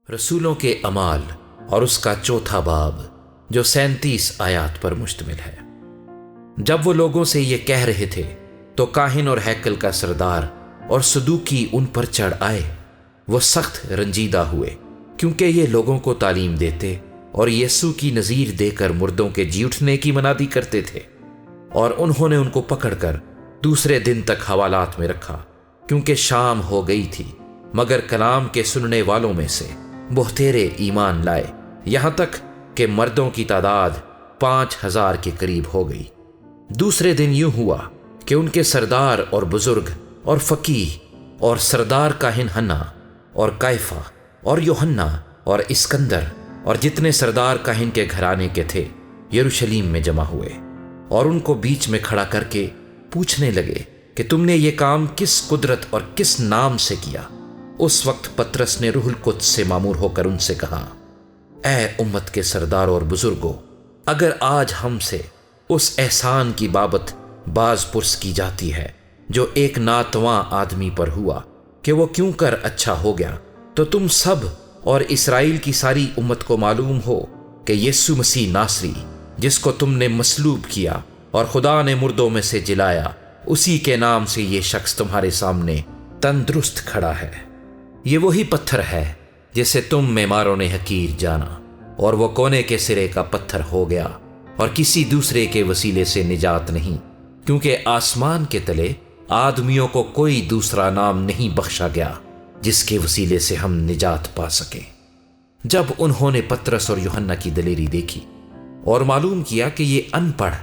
رسولوں کے اعمال اور اس کا چوتھا باب جو 37 آیات پر مشتمل ہے۔ جب وہ لوگوں سے یہ کہہ رہے تھے تو کاہن اور ہیکل کا سردار اور صدوقی ان پر چڑھ آئے۔ وہ سخت رنجیدہ ہوئے کیونکہ یہ لوگوں کو تعلیم دیتے اور یسوع کی نظیر دے کر مردوں کے جی اٹھنے کی منادی کرتے تھے، اور انہوں نے ان کو پکڑ کر دوسرے دن تک حوالات میں رکھا کیونکہ شام ہو گئی تھی۔ مگر کلام کے سننے والوں میں سے بہتیرے ایمان لائے، یہاں تک کہ مردوں کی تعداد 5000 کے قریب ہو گئی۔ دوسرے دن یوں ہوا کہ ان کے سردار اور بزرگ اور فقیہ اور سردار کاہن حنا اور کیفا اور یوحنا اور اسکندر اور جتنے سردار کاہن کے گھرانے کے تھے یروشلیم میں جمع ہوئے، اور ان کو بیچ میں کھڑا کر کے پوچھنے لگے کہ تم نے یہ کام کس قدرت اور کس نام سے کیا؟ اس وقت پطرس نے روح القدس سے مامور ہو کر ان سے کہا، اے امت کے سرداروں اور بزرگوں، اگر آج ہم سے اس احسان کی بابت باز پرس کی جاتی ہے جو ایک ناتواں آدمی پر ہوا کہ وہ کیوں کر اچھا ہو گیا، تو تم سب اور اسرائیل کی ساری امت کو معلوم ہو کہ یسوع مسیح ناصری جس کو تم نے مصلوب کیا اور خدا نے مردوں میں سے جلایا، اسی کے نام سے یہ شخص تمہارے سامنے تندرست کھڑا ہے۔ یہ وہی پتھر ہے جسے تم معماروں نے حقیر جانا، اور وہ کونے کے سرے کا پتھر ہو گیا، اور کسی دوسرے کے وسیلے سے نجات نہیں، کیونکہ آسمان کے تلے آدمیوں کو کوئی دوسرا نام نہیں بخشا گیا جس کے وسیلے سے ہم نجات پا سکیں۔ جب انہوں نے پطرس اور یوحنا کی دلیری دیکھی اور معلوم کیا کہ یہ ان پڑھ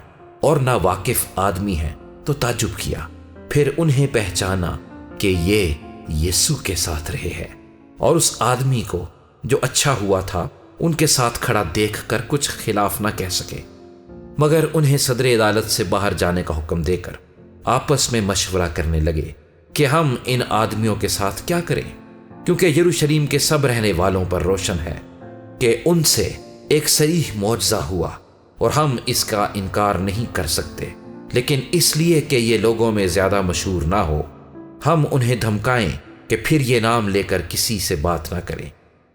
اور ناواقف آدمی ہیں تو تعجب کیا۔ پھر انہیں پہچانا کہ یہ یسوع کے ساتھ رہے ہیں، اور اس آدمی کو جو اچھا ہوا تھا ان کے ساتھ کھڑا دیکھ کر کچھ خلاف نہ کہہ سکے، مگر انہیں صدر عدالت سے باہر جانے کا حکم دے کر آپس میں مشورہ کرنے لگے کہ ہم ان آدمیوں کے ساتھ کیا کریں، کیونکہ یروشلیم کے سب رہنے والوں پر روشن ہے کہ ان سے ایک صریح معجزہ ہوا، اور ہم اس کا انکار نہیں کر سکتے، لیکن اس لیے کہ یہ لوگوں میں زیادہ مشہور نہ ہو، ہم انہیں دھمکائیں کہ پھر یہ نام لے کر کسی سے بات نہ کریں۔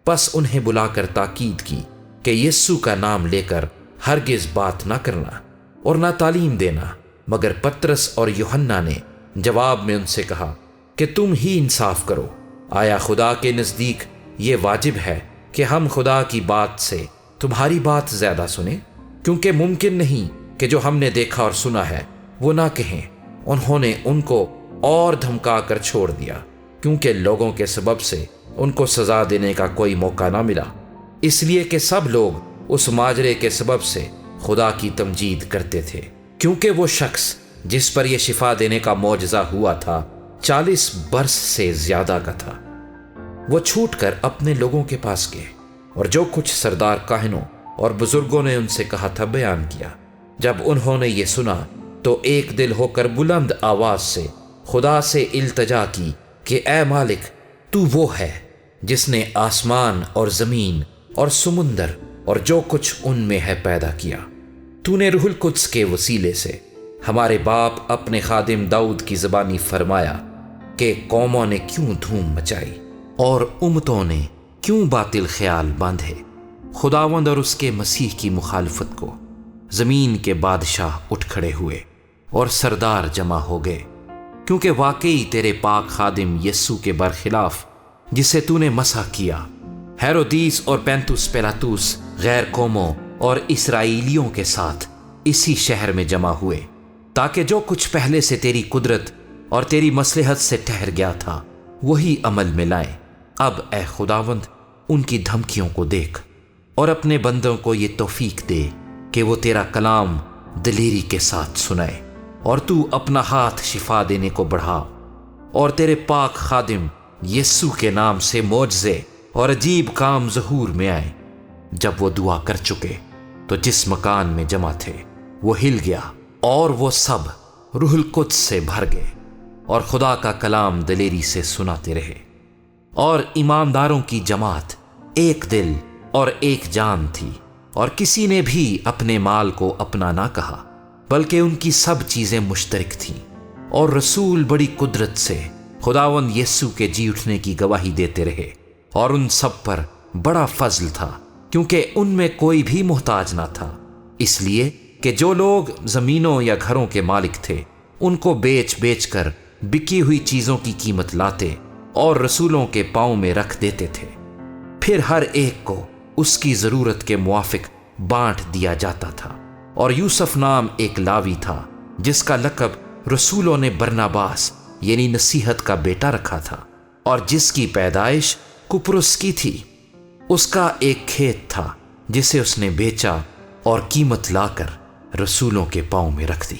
پس انہیں بلا کر تاکید کی کہ یسوع کا نام لے کر ہرگز بات نہ کرنا اور نہ تعلیم دینا۔ مگر پطرس اور یوحنا نے جواب میں ان سے کہا کہ تم ہی انصاف کرو، آیا خدا کے نزدیک یہ واجب ہے کہ ہم خدا کی بات سے تمہاری بات زیادہ سنیں؟ کیونکہ ممکن نہیں کہ جو ہم نے دیکھا اور سنا ہے وہ نہ کہیں۔ انہوں نے ان کو اور دھمکا کر چھوڑ دیا، کیونکہ لوگوں کے سبب سے ان کو سزا دینے کا کوئی موقع نہ ملا، اس لیے کہ سب لوگ اس ماجرے کے سبب سے خدا کی تمجید کرتے تھے، کیونکہ وہ شخص جس پر یہ شفا دینے کا معجزہ ہوا تھا 40 برس سے زیادہ کا تھا۔ وہ چھوٹ کر اپنے لوگوں کے پاس گئے، اور جو کچھ سردار کاہنوں اور بزرگوں نے ان سے کہا تھا بیان کیا۔ جب انہوں نے یہ سنا تو ایک دل ہو کر بلند آواز سے خدا سے التجا کی کہ اے مالک، تو وہ ہے جس نے آسمان اور زمین اور سمندر اور جو کچھ ان میں ہے پیدا کیا۔ تو نے روح القدس کے وسیلے سے ہمارے باپ اپنے خادم داؤد کی زبانی فرمایا کہ قوموں نے کیوں دھوم مچائی اور امتوں نے کیوں باطل خیال باندھے۔ خداوند اور اس کے مسیح کی مخالفت کو زمین کے بادشاہ اٹھ کھڑے ہوئے اور سردار جمع ہو گئے، کیونکہ واقعی تیرے پاک خادم یسوع کے برخلاف جسے تو نے مسح کیا، ہیرودیس اور پینتوس پیلاطوس غیر قوموں اور اسرائیلیوں کے ساتھ اسی شہر میں جمع ہوئے، تاکہ جو کچھ پہلے سے تیری قدرت اور تیری مصلحت سے ٹھہر گیا تھا وہی عمل میں لائیں۔ اب اے خداوند ان کی دھمکیوں کو دیکھ، اور اپنے بندوں کو یہ توفیق دے کہ وہ تیرا کلام دلیری کے ساتھ سنائے، اور تو اپنا ہاتھ شفا دینے کو بڑھا، اور تیرے پاک خادم یسوع کے نام سے معجزے اور عجیب کام ظہور میں آئے۔ جب وہ دعا کر چکے تو جس مکان میں جمع تھے وہ ہل گیا، اور وہ سب روح القدس سے بھر گئے اور خدا کا کلام دلیری سے سناتے رہے۔ اور ایمانداروں کی جماعت ایک دل اور ایک جان تھی، اور کسی نے بھی اپنے مال کو اپنا نہ کہا، بلکہ ان کی سب چیزیں مشترک تھیں، اور رسول بڑی قدرت سے خداوند یسوع کے جی اٹھنے کی گواہی دیتے رہے، اور ان سب پر بڑا فضل تھا، کیونکہ ان میں کوئی بھی محتاج نہ تھا، اس لیے کہ جو لوگ زمینوں یا گھروں کے مالک تھے ان کو بیچ بیچ کر بکی ہوئی چیزوں کی قیمت لاتے اور رسولوں کے پاؤں میں رکھ دیتے تھے، پھر ہر ایک کو اس کی ضرورت کے موافق بانٹ دیا جاتا تھا۔ اور یوسف نام ایک لاوی تھا جس کا لقب رسولوں نے برناباس یعنی نصیحت کا بیٹا رکھا تھا، اور جس کی پیدائش کپرس کی تھی۔ اس کا ایک کھیت تھا جسے اس نے بیچا اور قیمت لا کر رسولوں کے پاؤں میں رکھ دی۔